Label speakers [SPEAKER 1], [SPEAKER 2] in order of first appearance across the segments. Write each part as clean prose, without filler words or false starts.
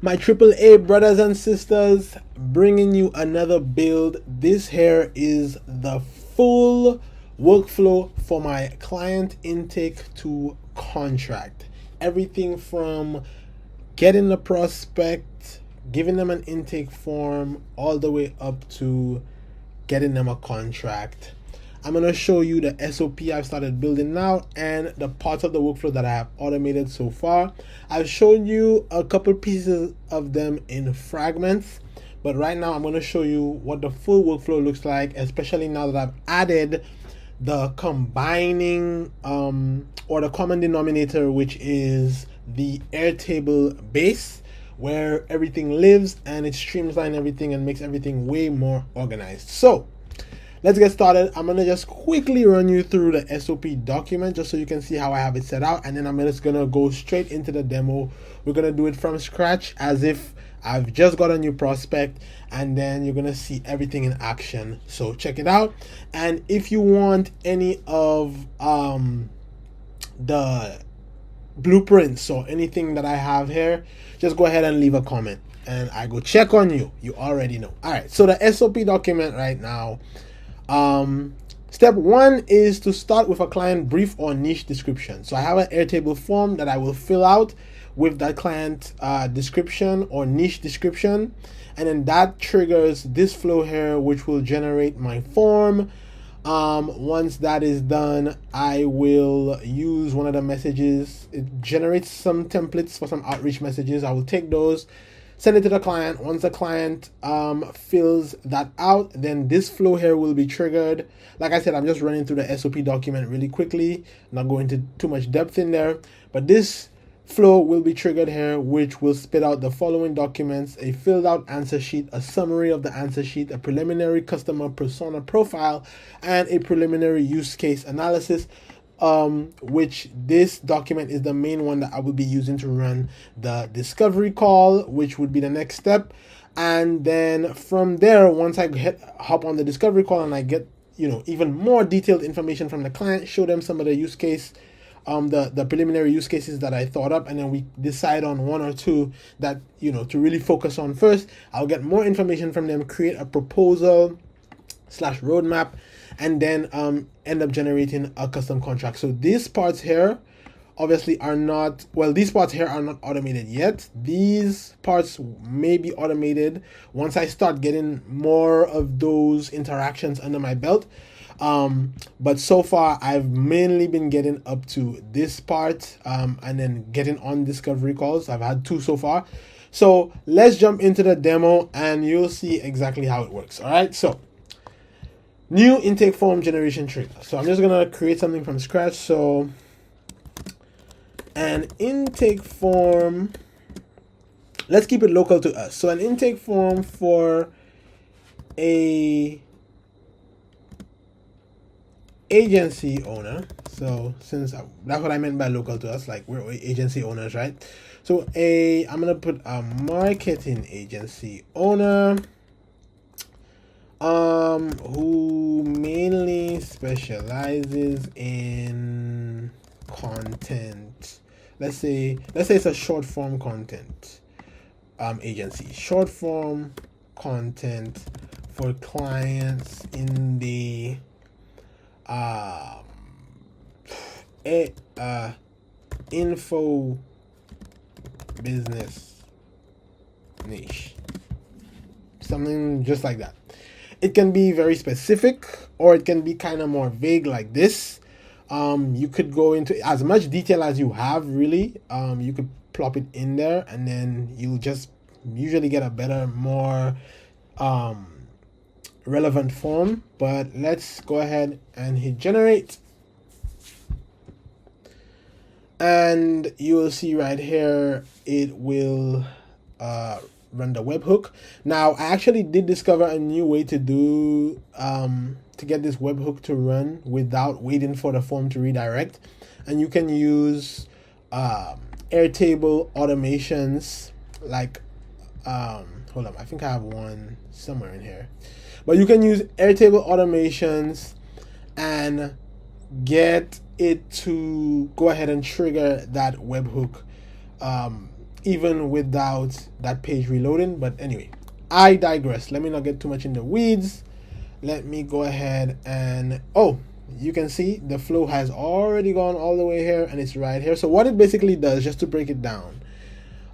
[SPEAKER 1] My AAA brothers and sisters, bringing you another build. This here is the full workflow for my client intake to contract. Everything from getting the prospect, giving them an intake form, all the way up to getting them a contract. I'm going to show you the SOP I've started building now and the parts of the workflow that I have automated so far. I've shown you a couple pieces of them in fragments, but right now I'm going to show you what the full workflow looks like, especially now that I've added the combining or the common denominator, which is the Airtable base, where everything lives and it streamlines everything and makes everything way more organized. So let's get started. I'm gonna just quickly run you through the SOP document just so you can see how I have it set out, and then I'm just gonna go straight into the demo. We're gonna do it from scratch as if I've just got a new prospect, and then you're gonna see everything in action. So check it out. And if you want any of the blueprints or anything that I have here, just go ahead and leave a comment and I go check on you. You already know. All right, so the SOP document right now. Step one is to start with a client brief or niche description. So I have an Airtable form that I will fill out with that client description or niche description, and then that triggers this flow here, which will generate my form. Once that is done, I will use one of the messages. It generates some templates for some outreach messages. I will take those, send it to the client. Once the client fills that out, then this flow here will be triggered. Like I said, I'm just running through the SOP document really quickly, not going into too much depth in there, but this flow will be triggered here, which will spit out the following documents: a filled out answer sheet, a summary of the answer sheet, a preliminary customer persona profile, and a preliminary use case analysis. Which this document is the main one that I will be using to run the discovery call, which would be the next step. And then from there, once I hop on the discovery call and I get even more detailed information from the client, show them some of the use case, the preliminary use cases that I thought up, and then we decide on one or two that to really focus on first. I'll get more information from them, create a proposal / roadmap, and then end up generating a custom contract. So these parts here obviously are not, these parts here are not automated yet. These parts may be automated once I start getting more of those interactions under my belt. But so far I've mainly been getting up to this part and then getting on discovery calls. I've had 2 so far. So let's jump into the demo and you'll see exactly how it works. All right, so new intake form generation trigger. So I'm just gonna create something from scratch. So an intake form, let's keep it local to us. So an intake form for a agency owner. So since that's what I meant by local to us, like we're agency owners, right? So I'm gonna put a marketing agency owner who mainly specializes in content. Let's say it's a short form content agency. Short form content for clients in the info business niche. Something just like that. It can be very specific or it can be kind of more vague like this. You could go into as much detail as you have, really. You could plop it in there and then you'll just usually get a better, more relevant form. But let's go ahead and hit generate. And you will see right here, it will run the webhook. Now, I actually did discover a new way to do to get this webhook to run without waiting for the form to redirect. And you can use Airtable automations like hold up, I think I have one somewhere in here. But you can use Airtable automations and get it to go ahead and trigger that webhook even without that page reloading. But anyway, I digress. Let me not get too much in the weeds. Let me go ahead and, oh, you can see the flow has already gone all the way here and it's right here. So what it basically does, just to break it down,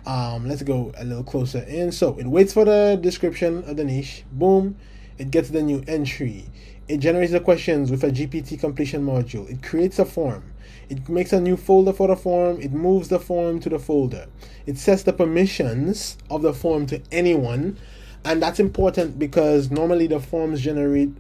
[SPEAKER 1] let's go a little closer in. So it waits for the description of the niche. Boom. It gets the new entry. It generates the questions with a GPT completion module. It creates a form. It makes a new folder for the form. It moves the form to the folder. It sets the permissions of the form to anyone. And that's important because normally the forms generate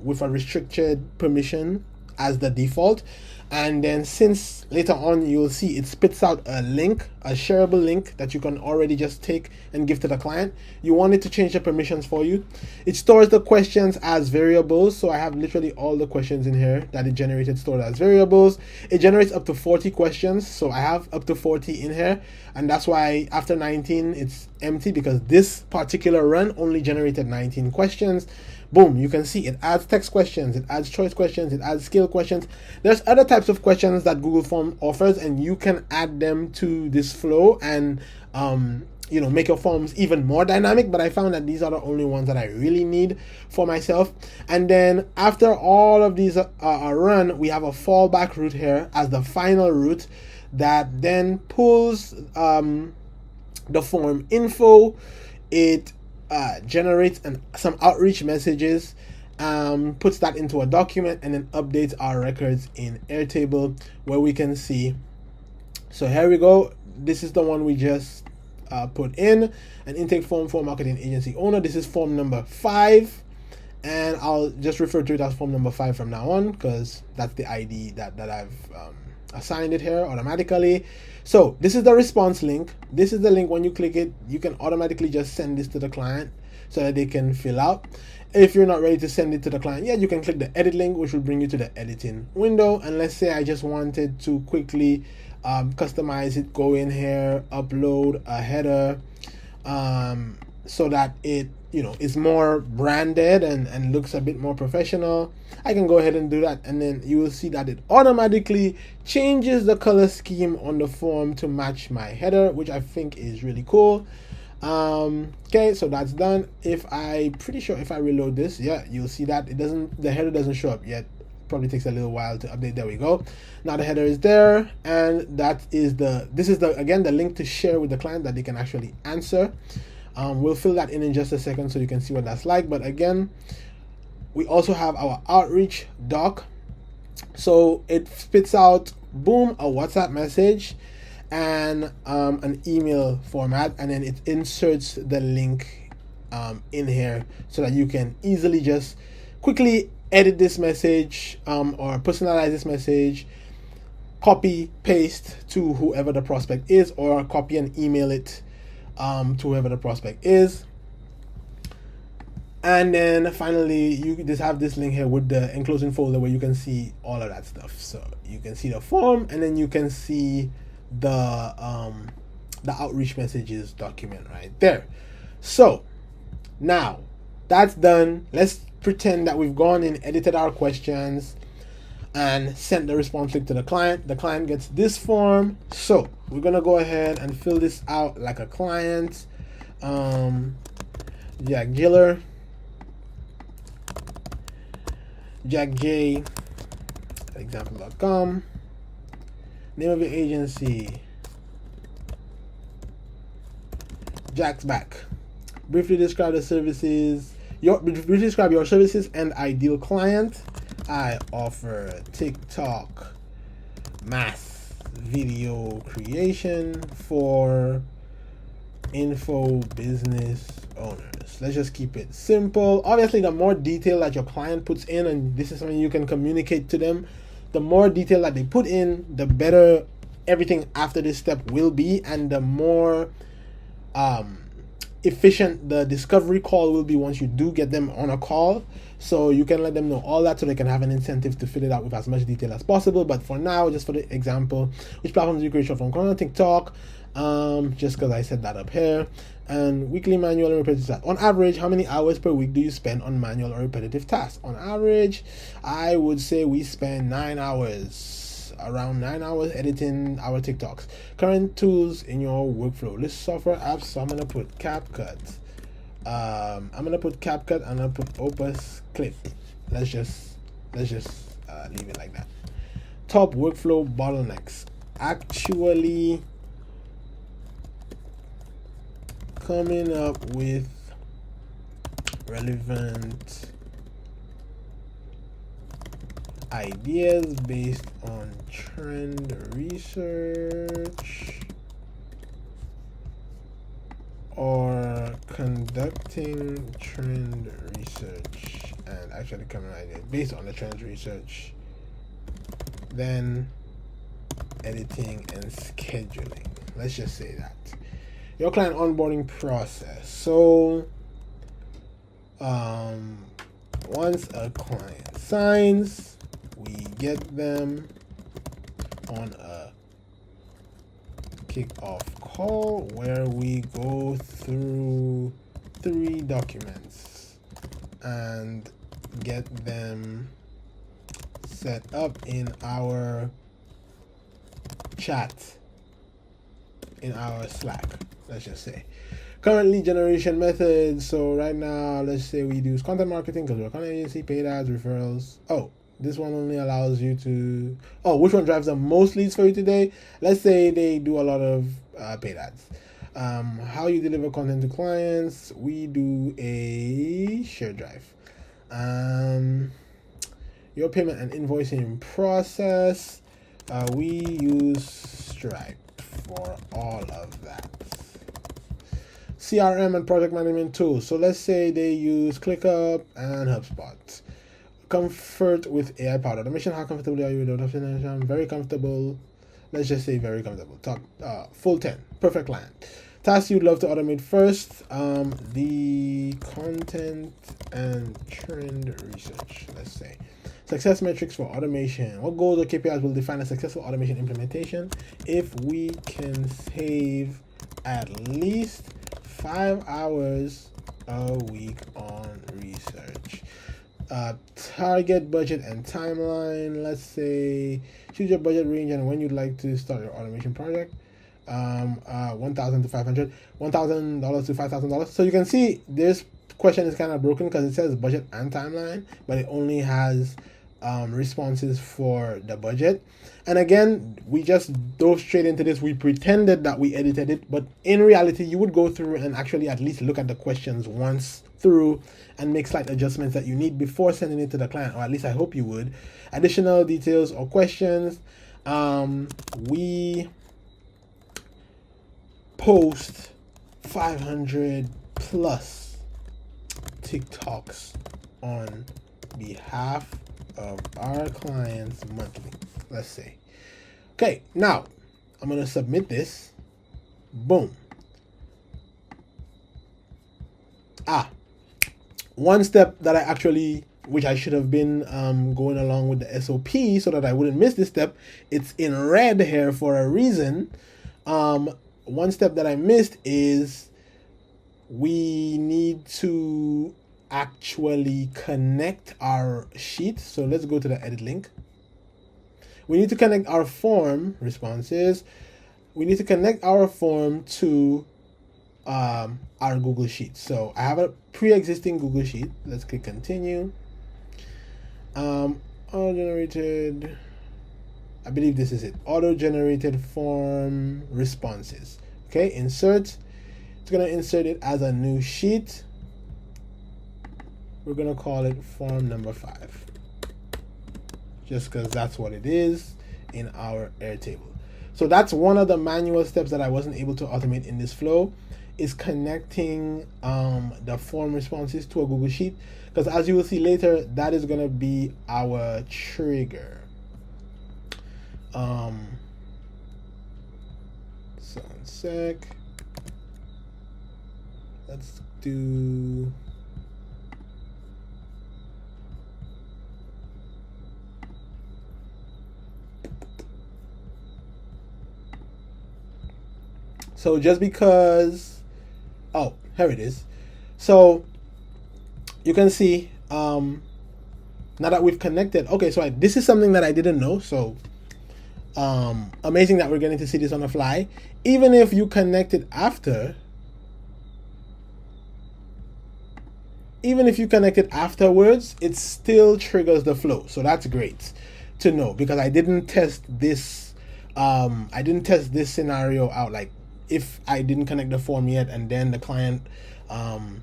[SPEAKER 1] with a restricted permission as the default. And then since later on you'll see it spits out a link, a shareable link that you can already just take and give to the client. You want it to change the permissions for you. It stores the questions as variables. So I have literally all the questions in here that it generated stored as variables. It generates up to 40 questions. So I have up to 40 in here. And that's why after 19, it's empty because this particular run only generated 19 questions. Boom, you can see it adds text questions, it adds choice questions, it adds skill questions. There's other types of questions that Google Form offers, and you can add them to this flow and make your forms even more dynamic. But I found that these are the only ones that I really need for myself. And then after all of these are run, we have a fallback route here as the final route that then pulls the form info. It generates some outreach messages, puts that into a document, and then updates our records in Airtable where we can see. So here we go. This is the one we just put in, an intake form for marketing agency owner. This is form number 5, and I'll just refer to it as form number 5 from now on because that's the ID that I've assigned it here automatically. So this is the response link. This is the link. When you click it, you can automatically just send this to the client so that they can fill out. If you're not ready to send it to the client yet, you can click the edit link, which will bring you to the editing window. And let's say I just wanted to quickly customize it, go in here, upload a header so that it is more branded and looks a bit more professional. I can go ahead and do that, and then you will see that it automatically changes the color scheme on the form to match my header, which I think is really cool. Okay, so that's done. Pretty sure if I reload this, yeah, you'll see that the header doesn't show up yet. Probably takes a little while to update. There we go. Now the header is there, and this is again the link to share with the client that they can actually answer. We'll fill that in just a second so you can see what that's like. But again, we also have our outreach doc. So it spits out, boom, a WhatsApp message and an email format, and then it inserts the link in here so that you can easily just quickly edit this message or personalize this message, copy, paste to whoever the prospect is, or copy and email it to whoever the prospect is. And then finally, you just have this link here with the enclosing folder where you can see all of that stuff. So you can see the form, and then you can see the outreach messages document right there. So now that's done. Let's pretend that we've gone and edited our questions and sent the response link to the client. The client gets this form. So we're gonna go ahead and fill this out like a client. Jack Giller, Jack J, example.com, name of your agency, Jack's back. Briefly describe the services. Briefly describe your services and ideal client. I offer TikTok math video creation for info business owners. Let's just keep it simple. Obviously, the more detail that your client puts in, and this is something you can communicate to them, the more detail that they put in, the better everything after this step will be, and the more efficient the discovery call will be once you do get them on a call. So you can let them know all that so they can have an incentive to fill it out with as much detail as possible. But for now, just for the example, which platforms do you create from? On TikTok, just because I set that up here. And weekly manual and repetitive tasks. On average, how many hours per week do you spend on manual or repetitive tasks? On average, I would say we spend 9 hours around 9 hours editing our TikToks. Current tools in your workflow. List software apps. So I'm gonna put CapCut. I'm gonna put CapCut and I'll put Opus Clip. Let's just leave it like that. Top workflow bottlenecks. Actually coming up with relevant ideas based on trend research or conducting trend research and actually coming up with ideas based on the trend research, then editing and scheduling. Let's just say that. Your client onboarding process. So once a client signs, we get them on a kickoff call where we go through 3 documents and get them set up in our chat, in our Slack, let's just say. Current lead generation methods. So right now, let's say we do content marketing because we're a content agency, paid ads, referrals. Oh, this one only allows you to, which one drives the most leads for you today? Let's say they do a lot of paid ads. How you deliver content to clients. We do a share drive. Your payment and invoicing process. We use Stripe for all of that. CRM and project management tools. So let's say they use ClickUp and HubSpot. Comfort with AI-powered automation. How comfortable are you with automation? Very comfortable. Let's just say very comfortable. Top, full 10. Perfect client. Tasks you'd love to automate first. The content and trend research. Let's say. Success metrics for automation. What goals or KPIs will define a successful automation implementation? If we can save at least 5 hours a week on research. Target budget and timeline. Let's say choose your budget range and when you'd like to start your automation project. $1,000 to $500, $1,000 to $5,000. So you can see this question is kind of broken because it says budget and timeline, but it only has responses for the budget. And again, we just dove straight into this. We pretended that we edited it, but in reality, you would go through and actually at least look at the questions once through and make slight adjustments that you need before sending it to the client, or at least I hope you would. Additional details or questions. We post 500 plus TikToks on behalf of our clients monthly, let's say. Okay, now I'm gonna submit this. Boom. One step that I actually, which I should have been going along with the SOP so that I wouldn't miss this step. It's in red here for a reason. One step that I missed is we need to actually connect our sheet. So let's go to the edit link. We need to connect our form responses. We need to connect our form to our Google Sheet. So I have a pre-existing Google Sheet. Let's click continue. Auto-generated, I believe this is it. Auto-generated form responses. Okay, insert. It's gonna insert it as a new sheet. We're gonna call it form number 5. Just because that's what it is in our Airtable. So that's one of the manual steps that I wasn't able to automate in this flow, is connecting the form responses to a Google Sheet. Because as you will see later, that is gonna be our trigger. So one sec. Let's do. So just because, here it is. So you can see, now that we've connected, okay, so this is something that I didn't know. So amazing that we're getting to see this on the fly. Even if you connect it after, afterwards, it still triggers the flow. So that's great to know, because I didn't test this scenario out, like if I didn't connect the form yet and then the client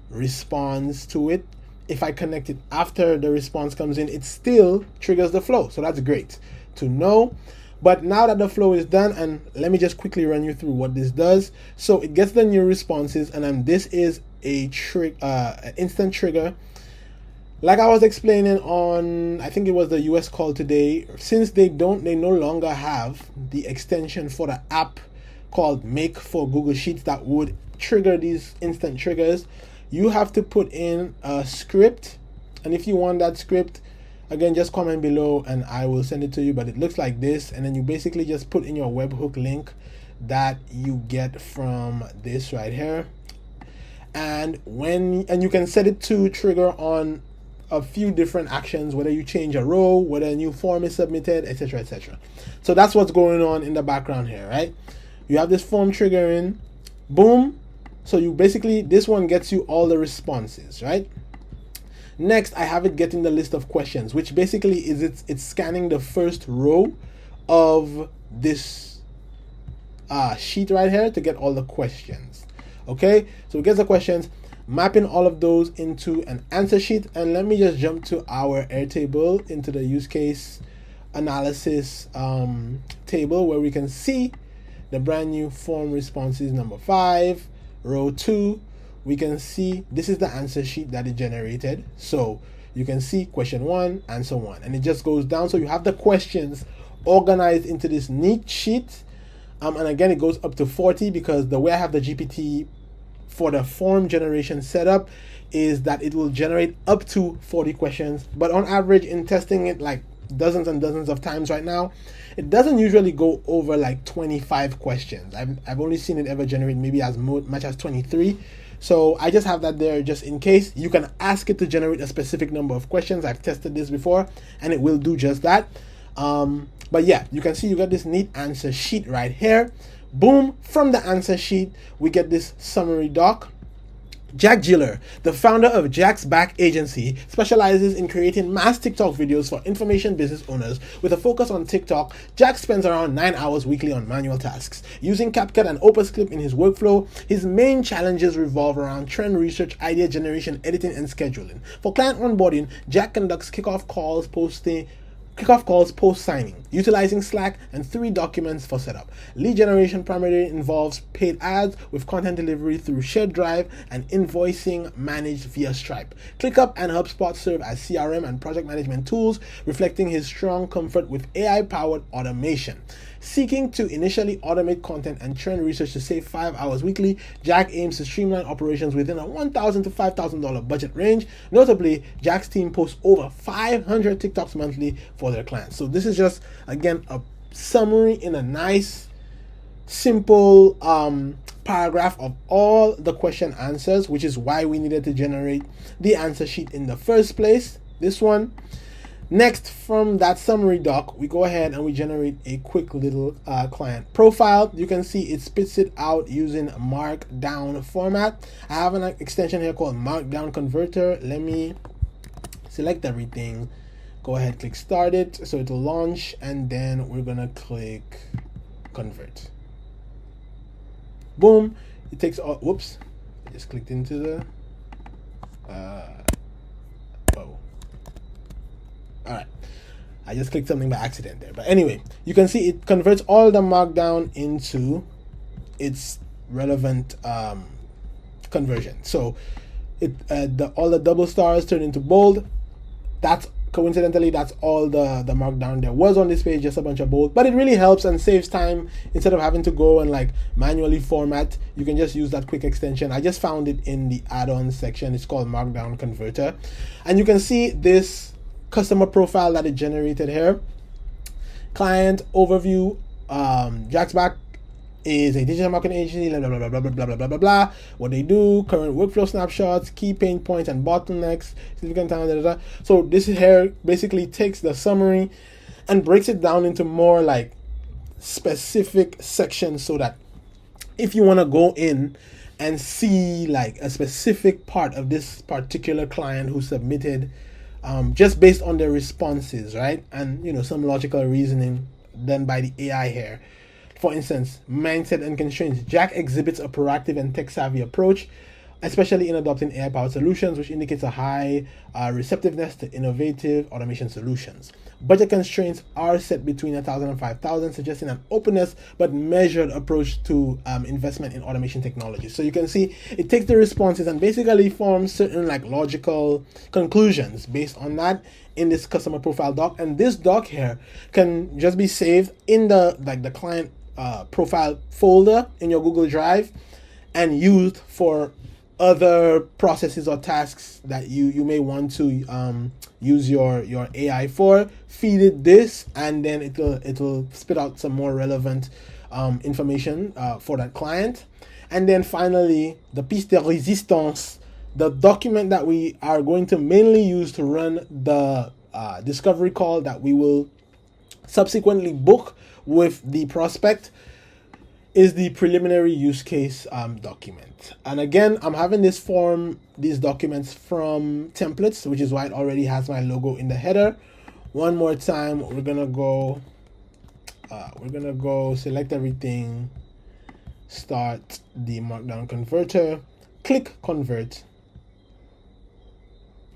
[SPEAKER 1] responds to it. If I connect it after the response comes in, it still triggers the flow. So that's great to know. But now that the flow is done, and let me just quickly run you through what this does. So it gets the new responses, and then this is a instant trigger. Like I was explaining on, I think it was the US call today, since they no longer have the extension for the app called Make for Google Sheets that would trigger these instant triggers, you have to put in a script. And if you want that script, again, just comment below and I will send it to you. But it looks like this, and then you basically just put in your webhook link that you get from this right here, and you can set it to trigger on a few different actions, whether you change a row, whether a new form is submitted, etc., etc. So that's what's going on in the background here, right? You have this form triggering, boom. So you basically, this one gets you all the responses, right? Next, I have it getting the list of questions, which basically is it's scanning the first row of this sheet right here to get all the questions. Okay, so it gets the questions, mapping all of those into an answer sheet. And let me just jump to our Airtable, into the use case analysis table, where we can see the brand new form responses number 5, row 2. We can see this is the answer sheet that it generated. So you can see question 1 and so on, and it just goes down. So you have the questions organized into this neat sheet. And again, it goes up to 40, because the way I have the GPT for the form generation setup is that it will generate up to 40 questions. But on average, in testing it like dozens and dozens of times right now, it doesn't usually go over like 25 questions. I've only seen it ever generate maybe as much as 23. So I just have that there just in case. You can ask it to generate a specific number of questions. I've tested this before and it will do just that. But yeah, you can see you got this neat answer sheet right here. Boom, from the answer sheet, we get this summary doc. Jack Giller, the founder of Jack's Back Agency, specializes in creating mass TikTok videos for information business owners. With a focus on TikTok, Jack spends around 9 hours weekly on manual tasks. Using CapCut and Opus Clip in his workflow, his main challenges revolve around trend research, idea generation, editing, and scheduling. For client onboarding, Jack conducts kickoff calls post-signing, utilizing Slack and 3 documents for setup. Lead generation primarily involves paid ads, with content delivery through shared drive and invoicing managed via Stripe. ClickUp and HubSpot serve as CRM and project management tools, reflecting his strong comfort with AI-powered automation. Seeking to initially automate content and trend research to save 5 hours weekly, Jack aims to streamline operations within a $1,000 to $5,000 budget range. Notably, Jack's team posts over 500 TikToks monthly for their clients. So this is just, again, a summary in a nice, simple paragraph of all the question answers, which is why we needed to generate the answer sheet in the first place, this one. Next, from that summary doc, we go ahead and we generate a quick little client profile. You can see it spits it out using Markdown format. I have an extension here called Markdown Converter. Let me select everything. Go ahead, click Start It, so it'll launch, and then we're gonna click Convert. Boom! It takes all. Whoops! I just clicked into the. All right, I just clicked something by accident there. But anyway, you can see it converts all the Markdown into its relevant conversion. So all the double stars turn into bold. That's coincidentally, that's all the Markdown there was on this page, just a bunch of bold. But it really helps and saves time. Instead of having to go and like manually format, you can just use that quick extension. I just found it in the add-ons section. It's called Markdown Converter, and you can see this customer profile that it generated here. Client overview. Jack's Back is a digital marketing agency, blah, blah, blah, blah, blah, blah, blah, blah, blah, blah. What they do, current workflow snapshots, key pain points and bottlenecks, significant time, blah, blah, blah. So this here basically takes the summary and breaks it down into more like specific sections so that if you want to go in and see like a specific part of this particular client who submitted, just based on their responses, right? And some logical reasoning done by the AI here. For instance, mindset and constraints. Jack exhibits a proactive and tech-savvy approach, especially in adopting AI-powered solutions, which indicates a high receptiveness to innovative automation solutions. Budget constraints are set between 1,000 and 5,000, suggesting an openness but measured approach to investment in automation technology. So you can see it takes the responses and basically forms certain like logical conclusions based on that in this customer profile doc. And this doc here can just be saved in the client profile folder in your Google Drive and used for other processes or tasks that you may want to use your AI for. Feed it this, and then it'll spit out some more relevant information for that client. And then finally, the piece de resistance, the document that we are going to mainly use to run the discovery call that we will subsequently book with the prospect, is the preliminary use case document. And again, I'm having these documents from templates, which is why it already has my logo in the header. One more time, we're gonna go select everything, start the markdown converter, click convert,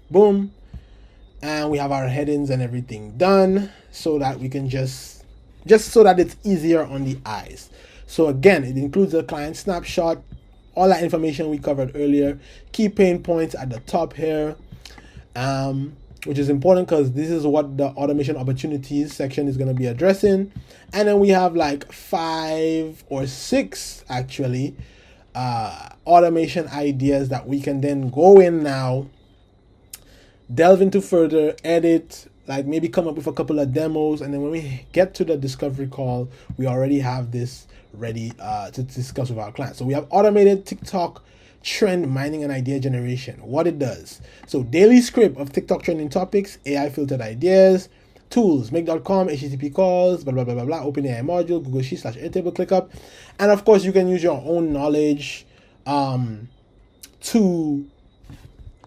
[SPEAKER 1] boom, and we have our headings and everything done, so that we can just so that it's easier on the eyes. So again, it includes a client snapshot, all that information we covered earlier, key pain points at the top here, which is important because this is what the automation opportunities section is going to be addressing. And then we have like 5 or 6 actually automation ideas that we can then go in now, delve into further, edit, like maybe come up with a couple of demos, and then when we get to the discovery call, we already have this ready to discuss with our clients. So we have automated TikTok trend mining and idea generation, what it does. So daily script of TikTok trending topics, AI filtered ideas, tools, make.com, HTTP calls, blah, blah, blah, blah, blah, OpenAI module, Google Sheets / Airtable ClickUp. And of course, you can use your own knowledge to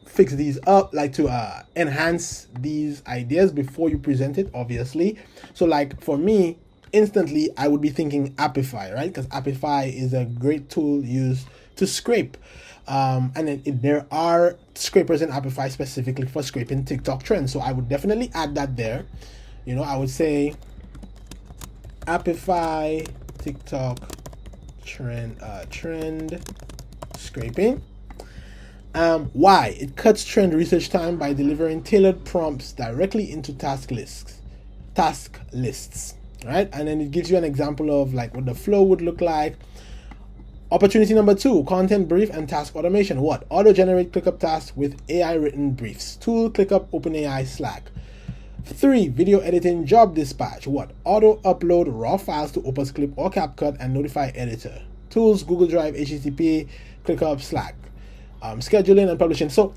[SPEAKER 1] fix these up, like to enhance these ideas before you present it, obviously. So like for me, instantly, I would be thinking Apify, right? Because Apify is a great tool used to scrape. And then there are scrapers in Apify specifically for scraping TikTok trends. So I would definitely add that there. I would say Apify TikTok trend scraping. Why? It cuts trend research time by delivering tailored prompts directly into task lists. Right? And then it gives you an example of like what the flow would look like. Opportunity number 2, content brief and task automation. What? Auto-generate ClickUp tasks with AI-written briefs. Tool, ClickUp, OpenAI, Slack. 3, video editing job dispatch. What? Auto-upload raw files to Opus Clip or CapCut and notify editor. Tools, Google Drive, HTTP, ClickUp, Slack. Scheduling and publishing. So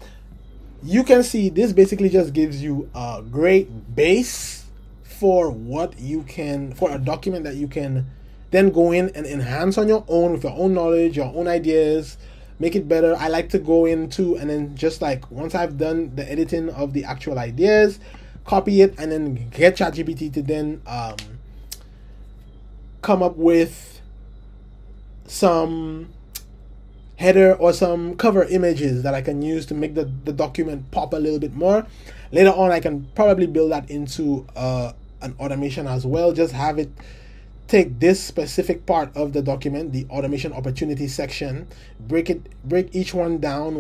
[SPEAKER 1] you can see this basically just gives you a great base for a document that you can then go in and enhance on your own with your own knowledge, your own ideas, make it better. I like to go into and then just like once I've done the editing of the actual ideas, copy it and then get ChatGPT to then come up with some header or some cover images that I can use to make the document pop a little bit more. Later on, I can probably build that into an automation as well. Just have it take this specific part of the document, the automation opportunity section, break each one down,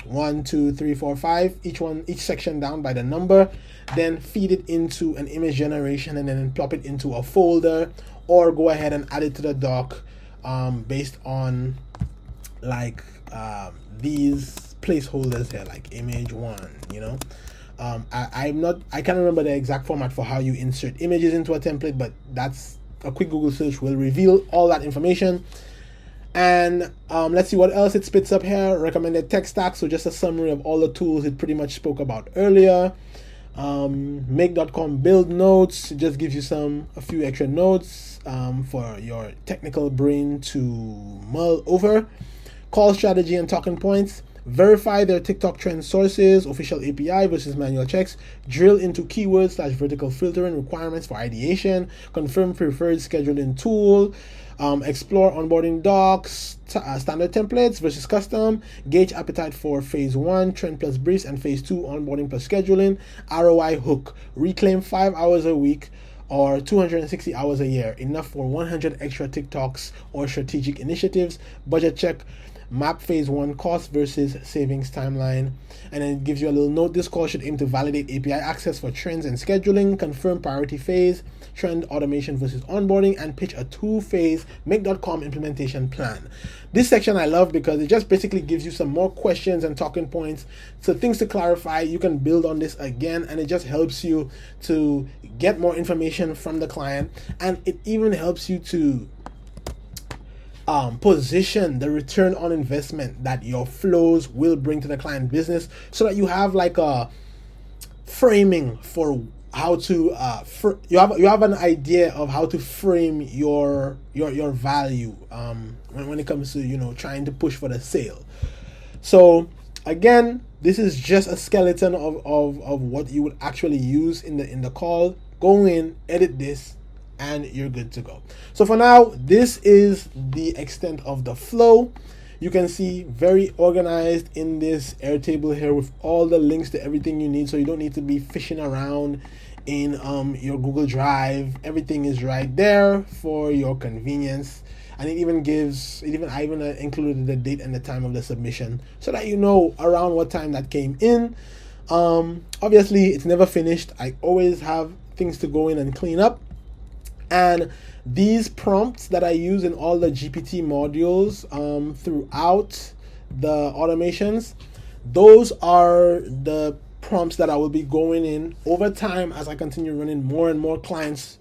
[SPEAKER 1] 1, 2, 3, 4, 5, each section down by the number, then feed it into an image generation and then plop it into a folder, or go ahead and add it to the doc based on like these placeholders here, like image 1, I can't remember the exact format for how you insert images into a template, but that's a quick Google search will reveal all that information. And let's see what else it spits up here. Recommended tech stack, so just a summary of all the tools it pretty much spoke about earlier. Make.com build notes. It just gives you a few extra notes for your technical brain to mull over. Call strategy and talking points. Verify their TikTok trend sources, official API versus manual checks. Drill into keywords / vertical filtering requirements for ideation. Confirm preferred scheduling tool. Explore onboarding docs, standard templates versus custom. Gauge appetite for phase 1, trend plus briefs, and phase 2, onboarding plus scheduling. ROI hook. Reclaim 5 hours a week or 260 hours a year, enough for 100 extra TikToks or strategic initiatives. Budget check. Map phase 1 cost versus savings timeline. And then it gives you a little note. This call should aim to validate API access for trends and scheduling, confirm priority phase, trend automation versus onboarding, and pitch a 2-phase Make.com implementation plan. This section I love because it just basically gives you some more questions and talking points. So things to clarify, you can build on this again, and it just helps you to get more information from the client. And it even helps you to position the return on investment that your flows will bring to the client business, so that you have like a framing for how to you have an idea of how to frame your value when it comes to trying to push for the sale. So again, this is just a skeleton of what you would actually use in the call. Go in, edit this, and you're good to go. So for now, this is the extent of the flow. You can see very organized in this Airtable here with all the links to everything you need, so you don't need to be fishing around in your Google Drive. Everything is right there for your convenience. And I even included the date and the time of the submission, so that you know around what time that came in. Obviously, it's never finished. I always have things to go in and clean up. And these prompts that I use in all the GPT modules throughout the automations, those are the prompts that I will be going in over time as I continue running more and more clients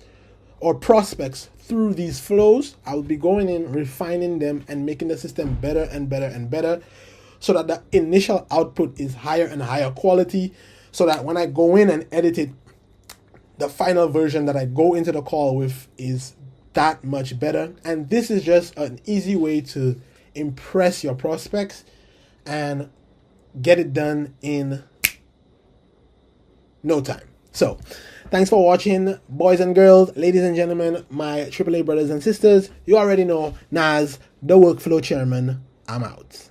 [SPEAKER 1] or prospects through these flows. I will be going in, refining them, and making the system better and better and better, so that the initial output is higher and higher quality, so that when I go in and edit it, the final version that I go into the call with is that much better. And this is just an easy way to impress your prospects and get it done in no time. So thanks for watching, boys and girls, ladies and gentlemen, my AAA brothers and sisters. You already know, Naz, the workflow chairman. I'm out.